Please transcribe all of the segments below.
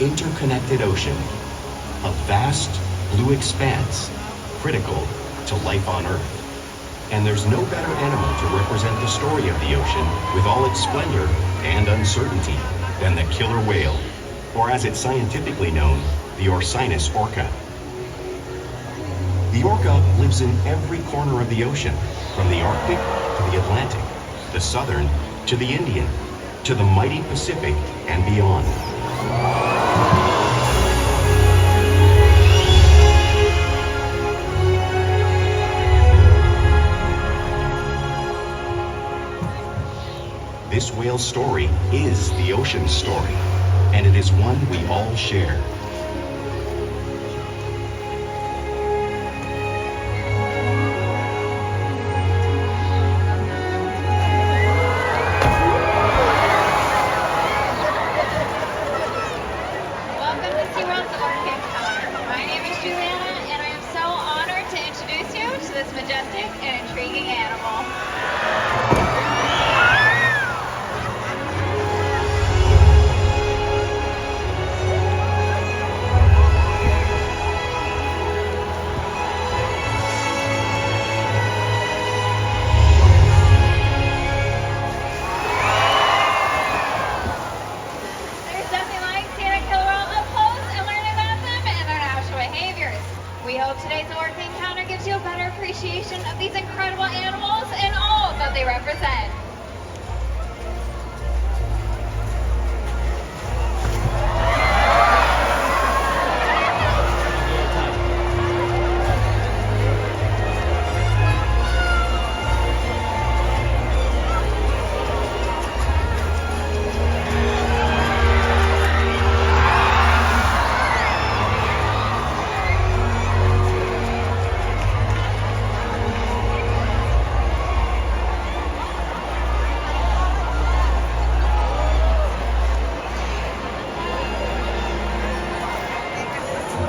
interconnected ocean, a vast blue expanse critical to life on Earth. And there's no better animal to represent the story of the ocean with all its splendor and uncertainty than the killer whale, or as it's scientifically known, the Orcinus orca. The orca lives in every corner of the ocean, from the Arctic to the Atlantic, the Southern to the Indian, to the mighty Pacific and beyond. This whale's story is the ocean's story, and it is one we all share. Welcome to SeaWorld's Orca Encounter. My name is Julianna, and I am so honored to introduce you to this majestic and intriguing animal. We hope today's Orca Encounter gives you a better appreciation of these incredible animals and all that they represent.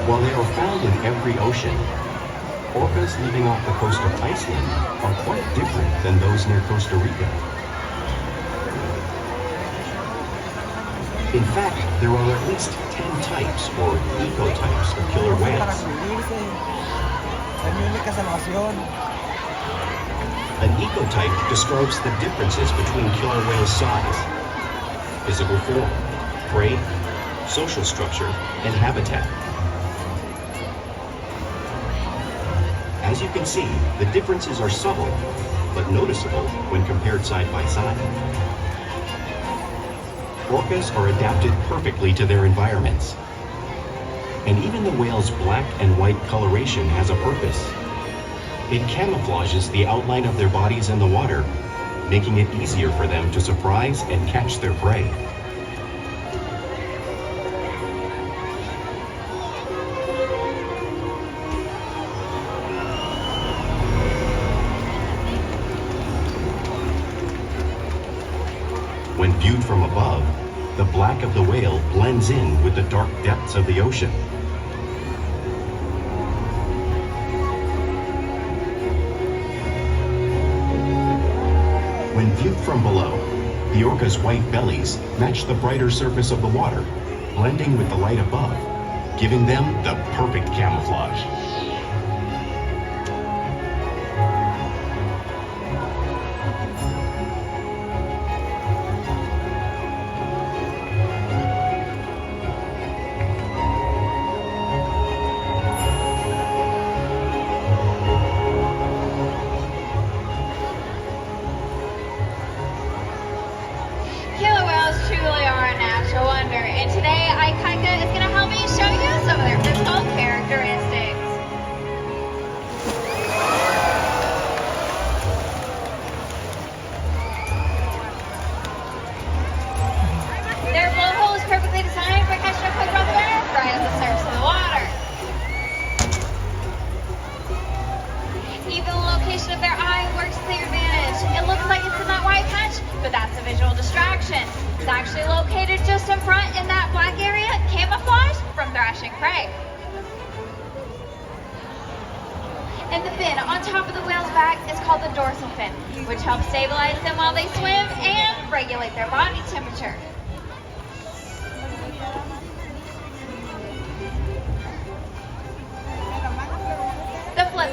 While they are found in every ocean, orcas living off the coast of Iceland are quite different than those near Costa Rica. In fact, there are at least 10 types or ecotypes of killer whales. An ecotype describes the differences between killer whale size, physical form, prey, social structure, and habitat. As you can see, the differences are subtle, but noticeable when compared side by side. Orcas are adapted perfectly to their environments. And even the whale's black and white coloration has a purpose. It camouflages the outline of their bodies in the water, making it easier for them to surprise and catch their prey. When viewed from above, the black of the whale blends in with the dark depths of the ocean. When viewed from below, the orca's white bellies match the brighter surface of the water, blending with the light above, giving them the perfect camouflage. Killer whales truly are a natural wonder, and today Ikaika is going to help me show you some of their physical characteristics. Their blowhole is perfectly designed for catching a quick breath of air right at the surface of the water. Even the location of their eye works to their advantage. It looks like it's in that white patch, but that's a visual distraction. It's actually located just in front in that black area, camouflaged from thrashing prey. And the fin on top of the whale's back is called the dorsal fin, which helps stabilize them while they swim and regulate their body temperature.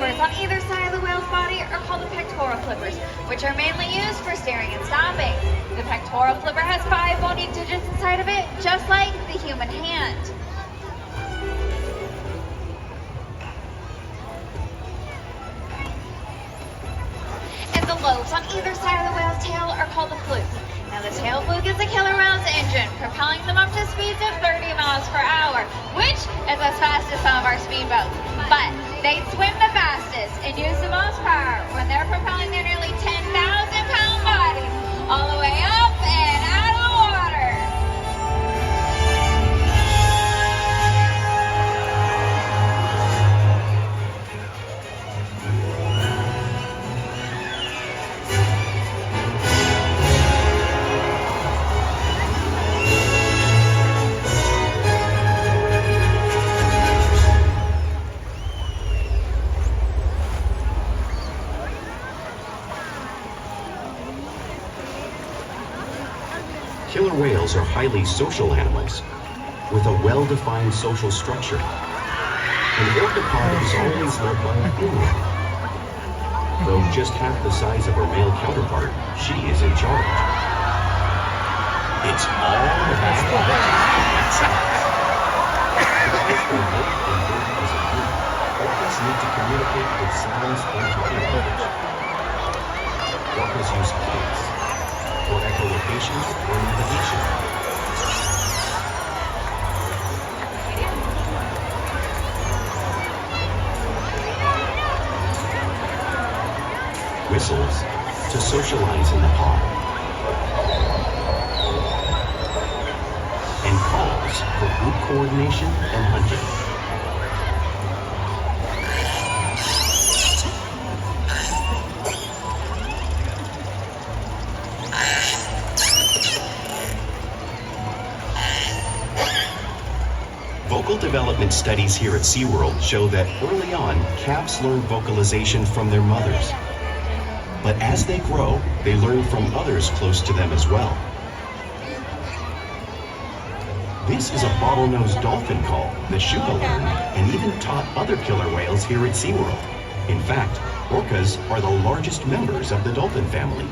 flippers on either side of the whale's body are called the pectoral flippers, which are mainly used for steering and stopping. The pectoral flipper has 5 bony digits inside of it, just like the human hand. And the lobes on either side of the whale's tail are called the fluke. Now the tail fluke is the killer whale's engine, propelling them up to speeds of 30 miles per hour, which is as fast as some of our speedboats. But they swim the fastest and use the most power when they're propelling their nearly 10,000-pound bodies all the way up and out of the water. Killer whales are highly social animals with a well-defined social structure. An orca pod is always led by a female. Though just half the size of her male counterpart, she is in charge. It's all about because they work and work as a group, orcas need to communicate with sounds and body language. Orcas use clicks for echolocation or navigation. Whistles to socialize in the pod. And calls for group coordination and hunting. Vocal development studies here at SeaWorld show that early on, calves learn vocalization from their mothers. But as they grow, they learn from others close to them as well. This is a bottlenose dolphin call that Shouka learned and even taught other killer whales here at SeaWorld. In fact, orcas are the largest members of the dolphin family.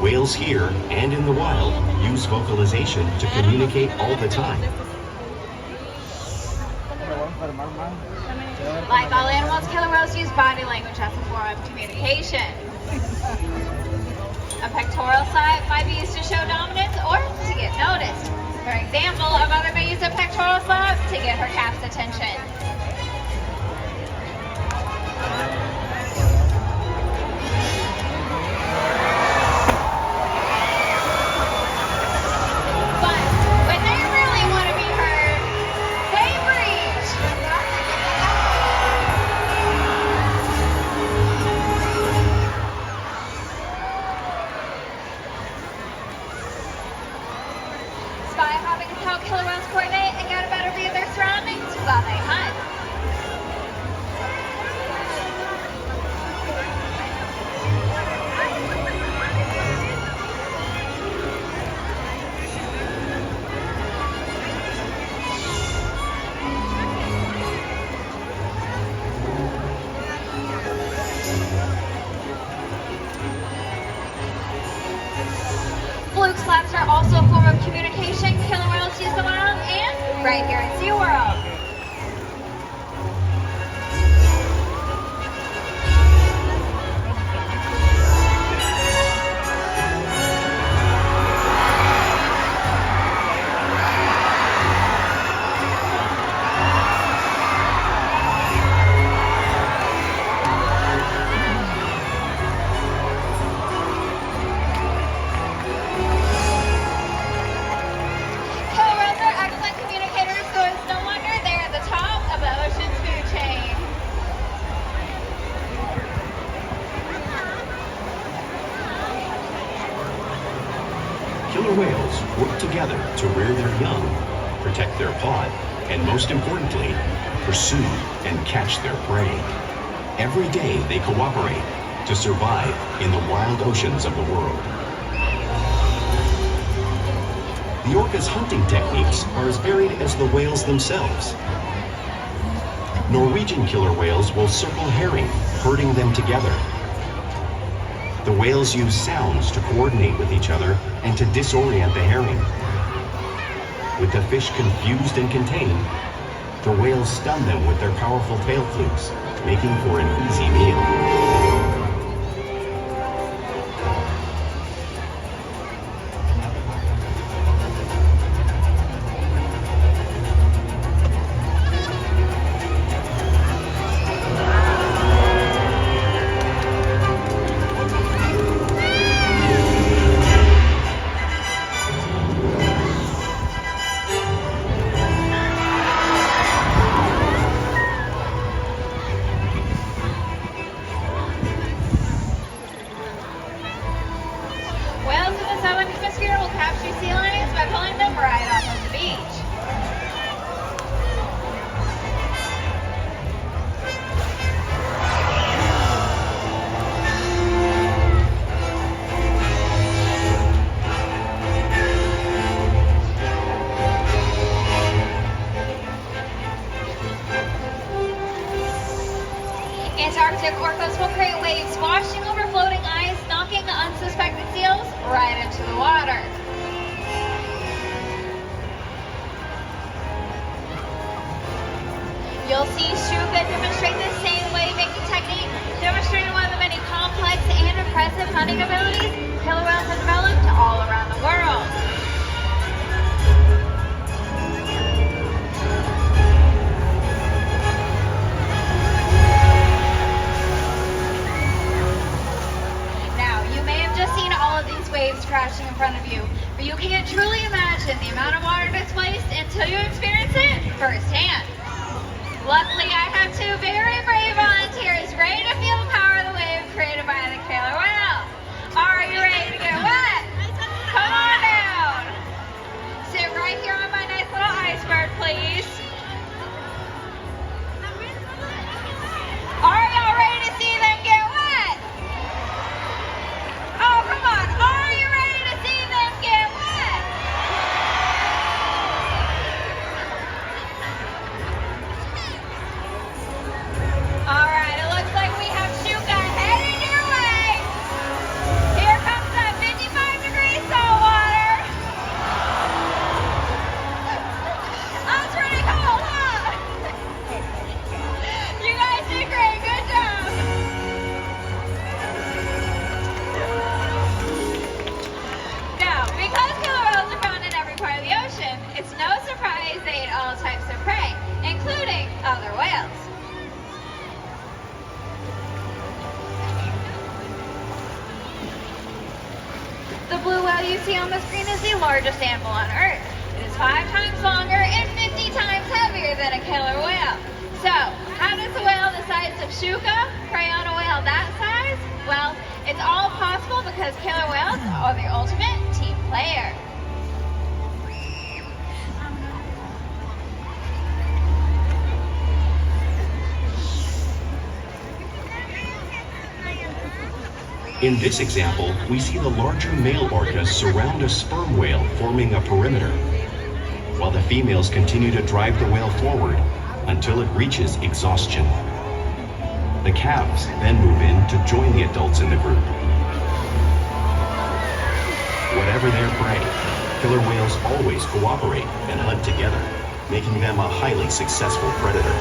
Whales here and in the wild use vocalization to communicate all the time. Like all animals, killer whales use body language as a form of communication. A pectoral slap might be used to show dominance or to get noticed. For example, a mother may use a pectoral slap to get her calf's attention. Killer whales coordinate and get a better view of their surroundings while they hunt. Fluke slaps are also a form of communication. Killer whales use them wild and right here at SeaWorld. Killer whales work together to rear their young, protect their pod, and most importantly, pursue and catch their prey. Every day they cooperate, to survive in the wild oceans of the world. The orca's hunting techniques are as varied as the whales themselves. Norwegian killer whales will circle herring, herding them together. The whales use sounds to coordinate with each other and to disorient the herring. With the fish confused and contained, the whales stun them with their powerful tail flukes, making for an easy meal. Antarctic orcas will create waves washing over floating ice, knocking unsuspected seals right into the water. You'll see Shouka demonstrate the same wave-making technique, demonstrating one of the many complex and impressive hunting abilities killer whales have developed all around the world. Waves crashing in front of you, but you can't truly imagine the amount of water displaced until you experience it firsthand. Luckily, I have two very brave volunteers ready to feel the power of the wave created by the killer whale. Are you ready to get wet? Come on down. Sit right here on my nice little iceberg, please. Are y'all ready to see them get wet? Oh, come on. Are you ready to see them get wet? All right, it looks like we have Shouka heading your way. Here comes that 55-degree salt water. That's pretty cold, huh? You guys did great. Good job. Now, because killer whales are found in every part of the ocean, it's no surprise they eat all types of prey, including other whales. The blue whale you see on the screen is the largest animal on Earth. It is 5 times longer and 50 times heavier than a killer whale. So, how does a whale the size of Shouka prey on a whale that size? Well, it's all possible because killer whales are the ultimate team player. In this example, we see the larger male orcas surround a sperm whale, forming a perimeter, while the females continue to drive the whale forward until it reaches exhaustion. The calves then move in to join the adults in the group. Whatever their prey, killer whales always cooperate and hunt together, making them a highly successful predator.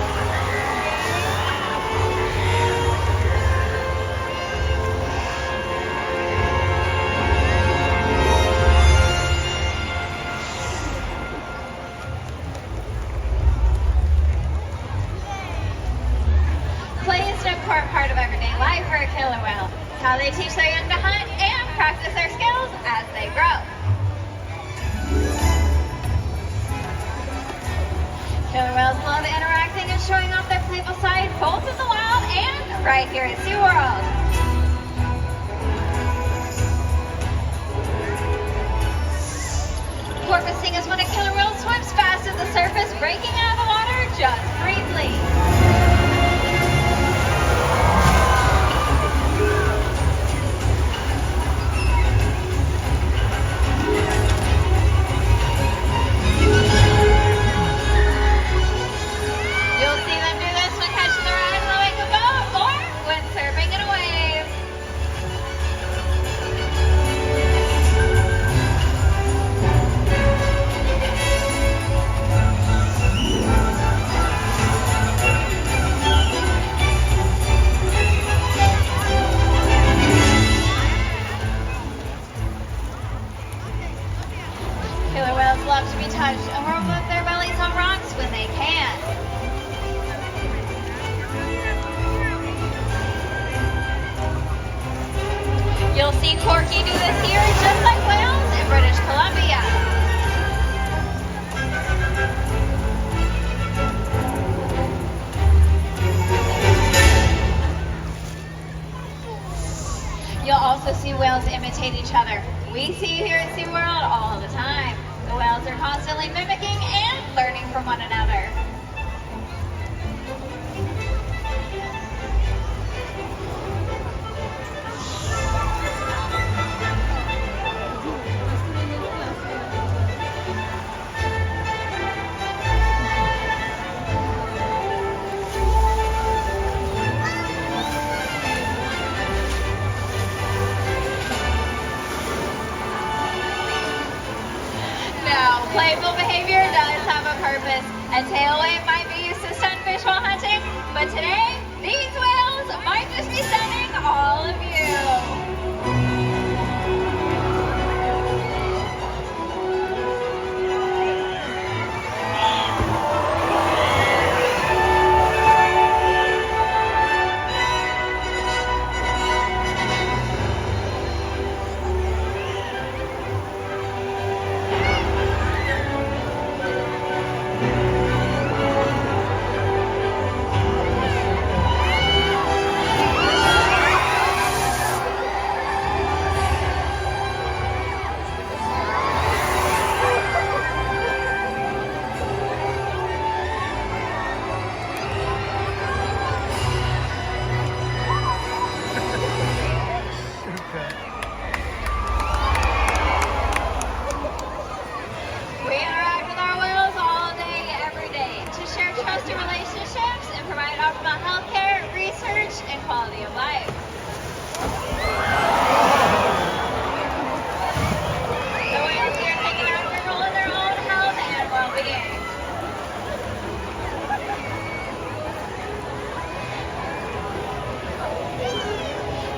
Part of everyday life for a killer whale. It's how they teach their young to hunt and practice their skills as they grow. Killer whales love interacting and showing off their playful side both in the wild and right here at SeaWorld. Porpoising is when a killer whale swims fast to the surface, breaking out of the water just briefly. love to be touched and will rub their bellies on rocks when they can. You'll see Corky do this here just like whales in British Columbia. You'll also see whales imitate each other. We see here at SeaWorld all the time. The whales are constantly mimicking and learning from one another. Playful behavior does have a purpose. A tail wave might be used to stun fish while hunting, but today, these whales might just be stunning all of you.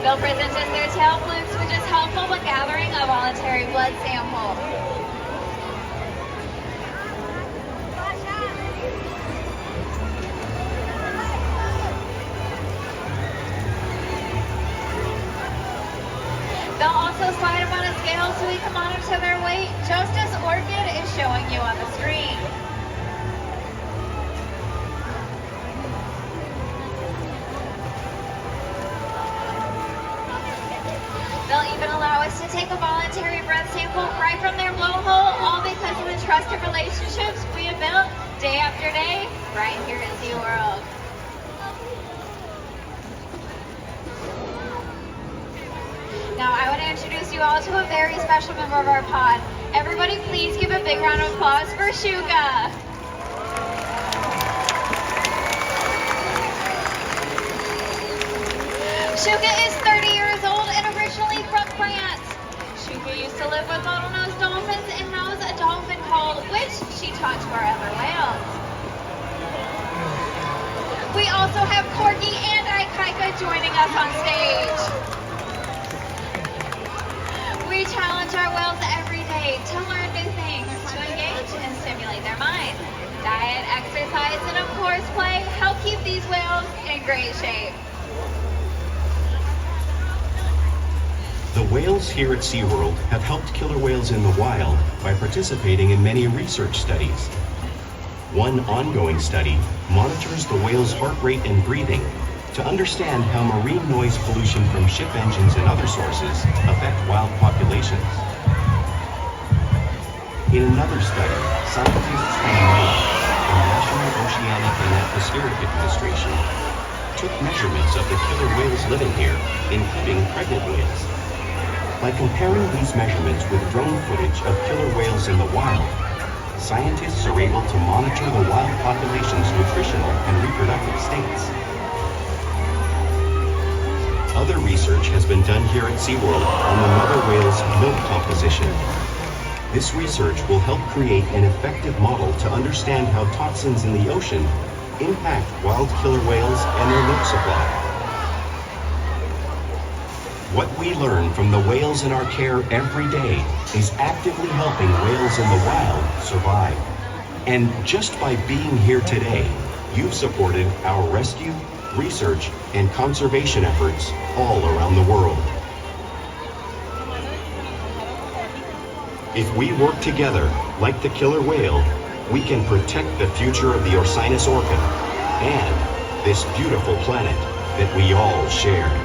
They'll present us their tail flukes, which is helpful when gathering a voluntary blood sample. They'll also slide them on a scale so we can monitor their weight, just as Orchid is showing you on the screen. They'll even allow us to take a voluntary breath sample right from their blowhole, all because of the trusted relationships we have built day after day right here at SeaWorld. Now I want to introduce you all to a very special member of our pod. Everybody please give a big round of applause for Shouka. Shouka is 30 years old and originally from France. Shouka used to live with bottlenose dolphins and has a dolphin call, which she taught to our other whales. We also have Corky and Ikaika joining us on stage. We challenge our whales every day to learn new things, to engage and stimulate their minds. Diet, exercise, and of course play help keep these whales in great shape. The whales here at SeaWorld have helped killer whales in the wild by participating in many research studies. One ongoing study monitors the whale's heart rate and breathing to understand how marine noise pollution from ship engines and other sources affect wild populations. In another study, scientists from NOAA, the National Oceanic and Atmospheric Administration, took measurements of the killer whales living here, including pregnant whales. By comparing these measurements with drone footage of killer whales in the wild, scientists are able to monitor the wild population's nutritional and reproductive states. Other research has been done here at SeaWorld on the mother whale's milk composition. This research will help create an effective model to understand how toxins in the ocean impact wild killer whales and their milk supply. What we learn from the whales in our care every day is actively helping whales in the wild survive. And just by being here today, you've supported our rescue, research, and conservation efforts all around the world. If we work together, like the killer whale, we can protect the future of the Orcinus orca and this beautiful planet that we all share.